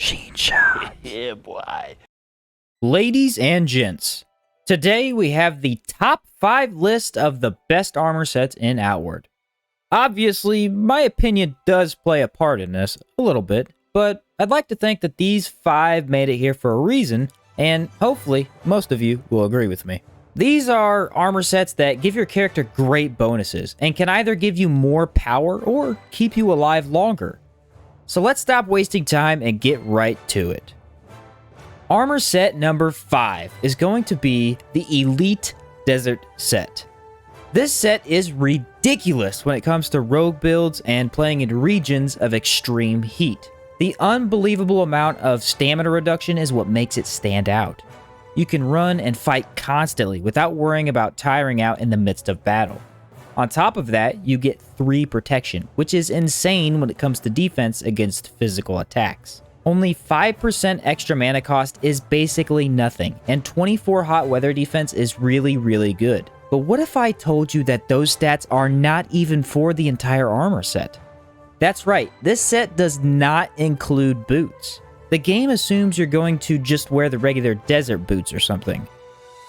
Screenshot. Yeah, boy. Ladies and gents, today we have the top 5 list of the best armor sets in Outward. Obviously, my opinion does play a part in this, a little bit, but I'd like to think that these 5 made it here for a reason, and hopefully, most of you will agree with me. These are armor sets that give your character great bonuses, and can either give you more power or keep you alive longer. So let's stop wasting time and get right to it. Armor set number 5 is going to be the Elite Desert Set. This set is ridiculous when it comes to rogue builds and playing in regions of extreme heat. The unbelievable amount of stamina reduction is what makes it stand out. You can run and fight constantly without worrying about tiring out in the midst of battle. On top of that, you get 3 protection, which is insane when it comes to defense against physical attacks. Only 5% extra mana cost is basically nothing, and 24 hot weather defense is really good. But what if I told you that those stats are not even for the entire armor set? That's right, this set does not include boots. The game assumes you're going to just wear the regular desert boots or something.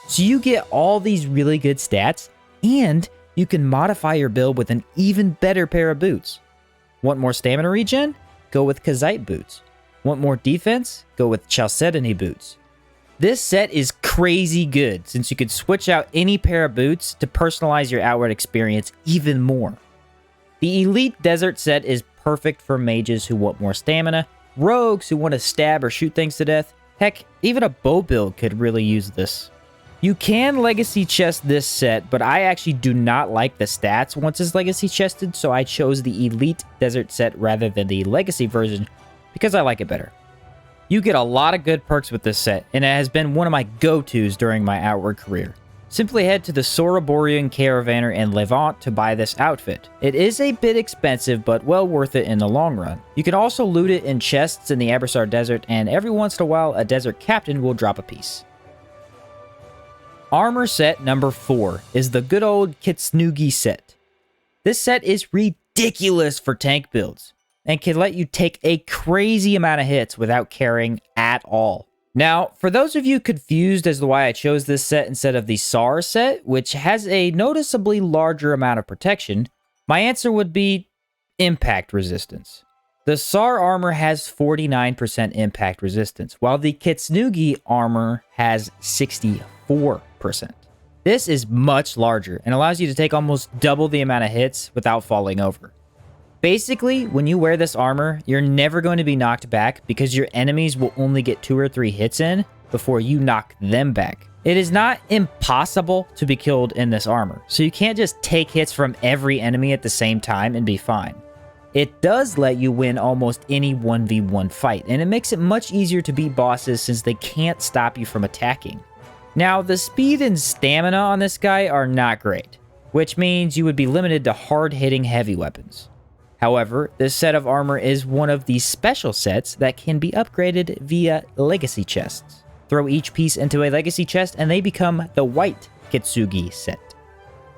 So you get all these really good stats, and you can modify your build with an even better pair of boots. Want more stamina regen? Go with Kazite boots. Want more defense? Go with Chalcedony boots. This set is crazy good since you can switch out any pair of boots to personalize your Outward experience even more. The Elite Desert set is perfect for mages who want more stamina, rogues who want to stab or shoot things to death. Heck, even a bow build could really use this. You can legacy chest this set, but I actually do not like the stats once it's legacy chested, so I chose the Elite Desert set rather than the legacy version because I like it better. You get a lot of good perks with this set, and it has been one of my go-tos during my Outward career. Simply head to the Soraborian Caravaner in Levant to buy this outfit. It is a bit expensive, but well worth it in the long run. You can also loot it in chests in the Abyssar Desert, and every once in a while, a desert captain will drop a piece. Armor set number 4 is the good old Kintsugi Set. This set is ridiculous for tank builds, and can let you take a crazy amount of hits without caring at all. Now, for those of you confused as to why I chose this set instead of the SAR set, which has a noticeably larger amount of protection, my answer would be impact resistance. The SAR armor has 49% impact resistance, while the Kintsugi armor has 64%. This is much larger and allows you to take almost double the amount of hits without falling over. Basically, when you wear this armor, you're never going to be knocked back because your enemies will only get 2 or 3 hits in before you knock them back. It is not impossible to be killed in this armor, so you can't just take hits from every enemy at the same time and be fine. It does let you win almost any 1v1 fight, and it makes it much easier to beat bosses since they can't stop you from attacking. Now, the speed and stamina on this guy are not great, which means you would be limited to hard-hitting heavy weapons. However, this set of armor is one of the special sets that can be upgraded via legacy chests. Throw each piece into a legacy chest and they become the white Kintsugi Set.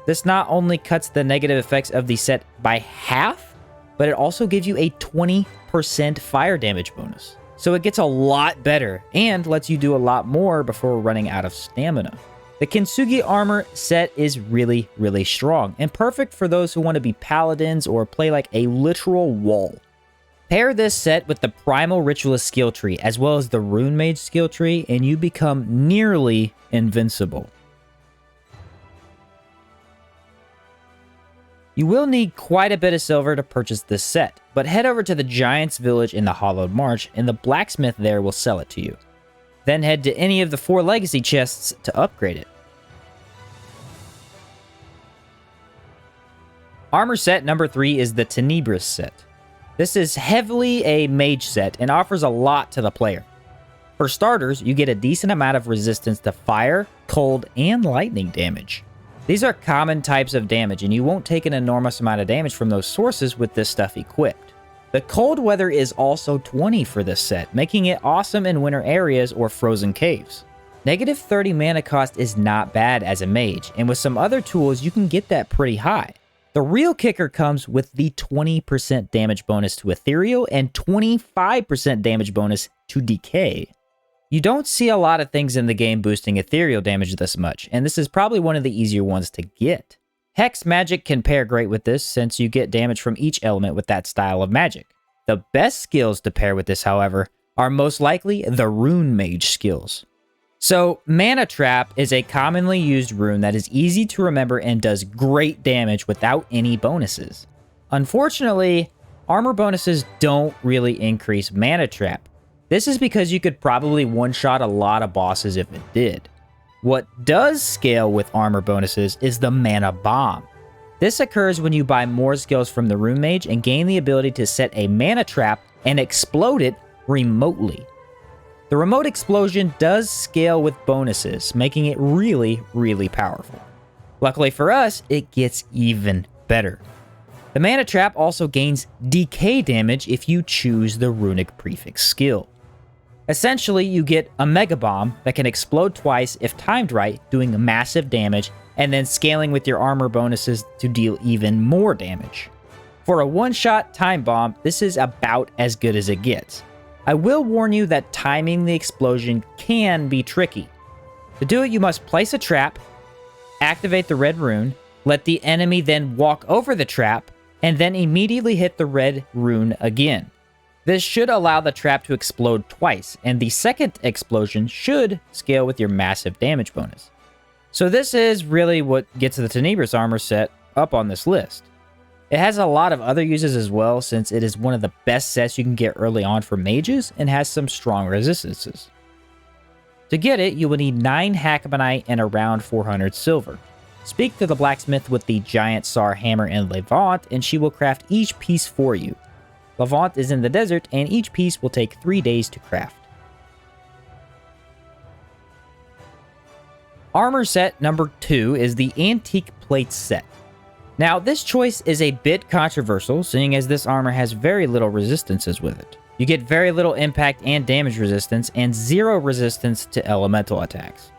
This not only cuts the negative effects of the set by half, but it also gives you a 20% fire damage bonus. So it gets a lot better and lets you do a lot more before running out of stamina. The Kintsugi armor set is really strong and perfect for those who want to be paladins or play like a literal wall. Pair this set with the Primal Ritualist skill tree as well as the Rune Mage skill tree and you become nearly invincible. You will need quite a bit of silver to purchase this set, but head over to the Giants Village in the Hollowed March and the blacksmith there will sell it to you. Then head to any of the 4 legacy chests to upgrade it. Armor set number 3 is the Tenebrous Set. This is heavily a mage set and offers a lot to the player. For starters, you get a decent amount of resistance to fire, cold, and lightning damage. These are common types of damage, and you won't take an enormous amount of damage from those sources with this stuff equipped. The cold weather is also 20 for this set, making it awesome in winter areas or frozen caves. Negative 30 mana cost is not bad as a mage, and with some other tools you can get that pretty high. The real kicker comes with the 20% damage bonus to Ethereal and 25% damage bonus to Decay. You don't see a lot of things in the game boosting Ethereal damage this much, and this is probably one of the easier ones to get. Hex magic can pair great with this since you get damage from each element with that style of magic. The best skills to pair with this, however, are most likely the Rune Mage skills. So, Mana Trap is a commonly used rune that is easy to remember and does great damage without any bonuses. Unfortunately, armor bonuses don't really increase Mana Trap. This is because you could probably one-shot a lot of bosses if it did. What does scale with armor bonuses is the Mana Bomb. This occurs when you buy more skills from the Rune Mage and gain the ability to set a Mana Trap and explode it remotely. The remote explosion does scale with bonuses, making it really, really powerful. Luckily for us, it gets even better. The Mana Trap also gains decay damage if you choose the Runic Prefix skill. Essentially, you get a Mega Bomb that can explode twice if timed right, doing massive damage, and then scaling with your armor bonuses to deal even more damage. For a one-shot time bomb, this is about as good as it gets. I will warn you that timing the explosion can be tricky. To do it, you must place a trap, activate the red rune, let the enemy then walk over the trap, and then immediately hit the red rune again. This should allow the trap to explode twice, and the second explosion should scale with your massive damage bonus. So this is really what gets the Tenebrous armor set up on this list. It has a lot of other uses as well, since it is one of the best sets you can get early on for mages and has some strong resistances. To get it, you will need 9 Hackmanite and around 400 silver. Speak to the blacksmith with the giant Sar hammer and Levant, and she will craft each piece for you. Levant is in the desert, and each piece will take 3 days to craft. Armor set number 2 is the Antique Plate Set. Now, this choice is a bit controversial, seeing as this armor has very little resistances with it. You get very little impact and damage resistance, and 0 resistance to elemental attacks.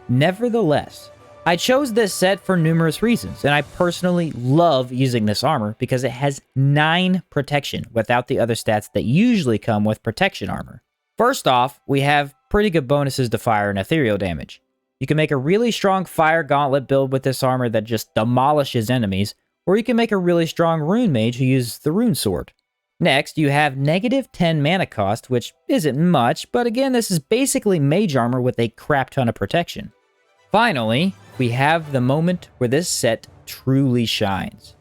Nevertheless, I chose this set for numerous reasons, and I personally love using this armor because it has 9 protection without the other stats that usually come with protection armor. First off, we have pretty good bonuses to fire and ethereal damage. You can make a really strong fire gauntlet build with this armor that just demolishes enemies, or you can make a really strong rune mage who uses the rune sword. Next, you have negative 10 mana cost, which isn't much, but again, this is basically mage armor with a crap ton of protection. Finally, we have the moment where this set truly shines.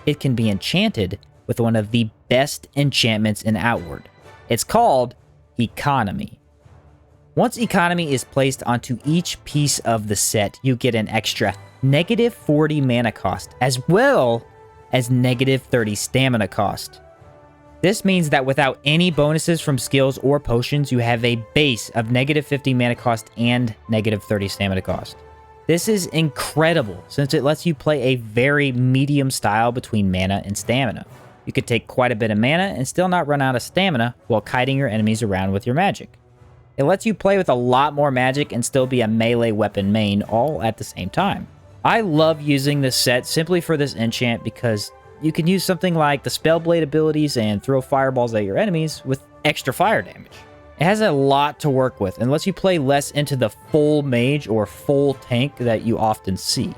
It can be enchanted with one of the best enchantments in Outward. It's called Economy. Once Economy is placed onto each piece of the set, you get an extra negative 40 mana cost, as well as negative 30 stamina cost. This means that without any bonuses from skills or potions, you have a base of negative 50 mana cost and negative 30 stamina cost. This is incredible, since it lets you play a very medium style between mana and stamina. You could take quite a bit of mana and still not run out of stamina while kiting your enemies around with your magic. It lets you play with a lot more magic and still be a melee weapon main all at the same time. I love using this set simply for this enchant because you can use something like the Spellblade abilities and throw fireballs at your enemies with extra fire damage. It has a lot to work with and lets you play less into the full mage or full tank that you often see.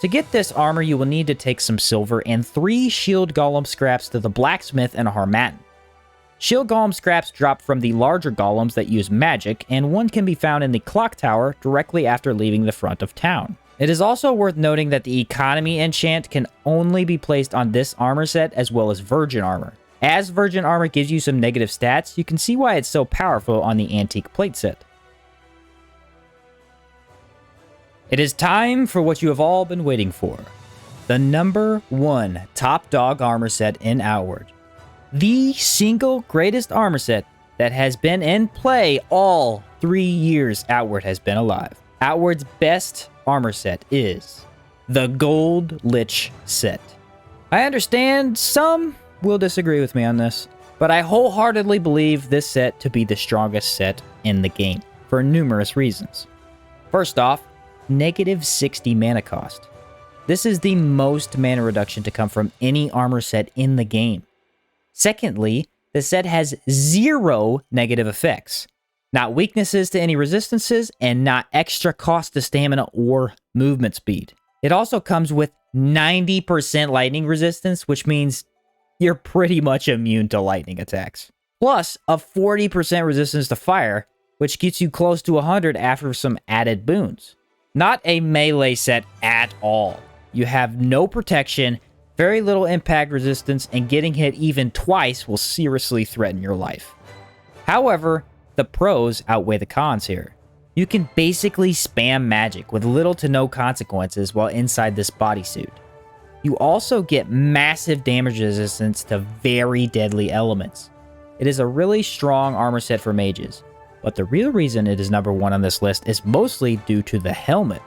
To get this armor, you will need to take some silver and 3 shield golem scraps to the blacksmith and a harmattan. Shield golem scraps drop from the larger golems that use magic, and one can be found in the clock tower directly after leaving the front of town. It is also worth noting that the economy enchant can only be placed on this armor set as well as virgin armor. As virgin armor gives you some negative stats, you can see why it's so powerful on the antique plate set. It is time for what you have all been waiting for. The number 1 top dog armor set in Outward. The single greatest armor set that has been in play all 3 years Outward has been alive. Outward's best armor set is the Gold-Lich Set. I understand some will disagree with me on this, but I wholeheartedly believe this set to be the strongest set in the game for numerous reasons. First off, negative 60 mana cost. this is the most mana reduction to come from any armor set in the game. Secondly, the set has 0 negative effects. Not weaknesses to any resistances, and not extra cost to stamina or movement speed. It also comes with 90% lightning resistance, which means you're pretty much immune to lightning attacks. Plus, a 40% resistance to fire, which gets you close to 100 after some added boons. Not a melee set at all. You have no protection, very little impact resistance, and getting hit even twice will seriously threaten your life. However, the pros outweigh the cons here. You can basically spam magic with little to no consequences while inside this bodysuit. You also get massive damage resistance to very deadly elements. It is a really strong armor set for mages, but the real reason it is number 1 on this list is mostly due to the helmet.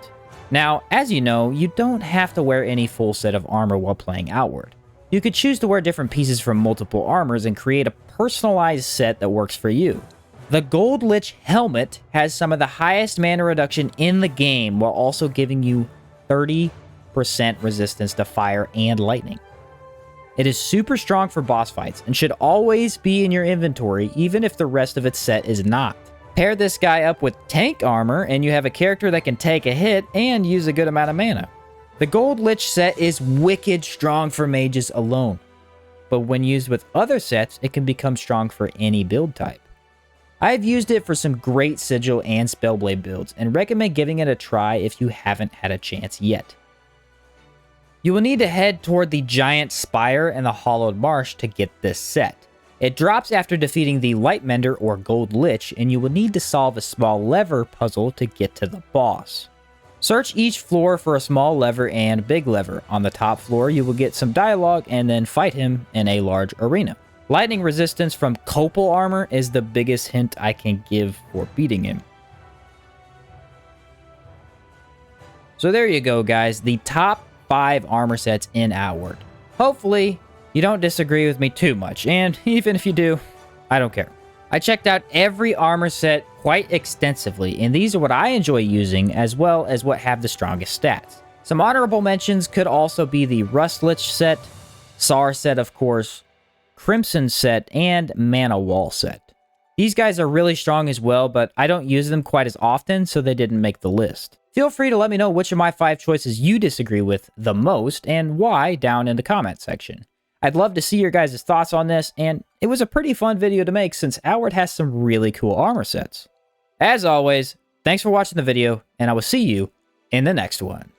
Now, as you know, you don't have to wear any full set of armor while playing Outward. You could choose to wear different pieces from multiple armors and create a personalized set that works for you. The Gold-Lich helmet has some of the highest mana reduction in the game while also giving you 30% resistance to fire and lightning. It is super strong for boss fights and should always be in your inventory even if the rest of its set is not. Pair this guy up with tank armor and you have a character that can take a hit and use a good amount of mana. The Gold-Lich set is wicked strong for mages alone, but when used with other sets, it can become strong for any build type. I've used it for some great Sigil and Spellblade builds, and recommend giving it a try if you haven't had a chance yet. You will need to head toward the Giant Spire and the Hollowed Marsh to get this set. It drops after defeating the Lightmender or Gold-Lich, and you will need to solve a small lever puzzle to get to the boss. Search each floor for a small lever and big lever. On the top floor, you will get some dialogue and then fight him in a large arena. Lightning resistance from Copal armor is the biggest hint I can give for beating him. So there you go, guys. The top 5 armor sets in Outward. Hopefully, you don't disagree with me too much, and even if you do, I don't care. I checked out every armor set quite extensively, and these are what I enjoy using as well as what have the strongest stats. Some honorable mentions could also be the Rust-Lich set, Sar set of course, Crimson set, and Mana Wall set. These guys are really strong as well, but I don't use them quite as often, so they didn't make the list. Feel free to let me know which of my 5 choices you disagree with the most, and why down in the comment section. I'd love to see your guys' thoughts on this, and it was a pretty fun video to make since Outward has some really cool armor sets. As always, thanks for watching the video, and I will see you in the next one.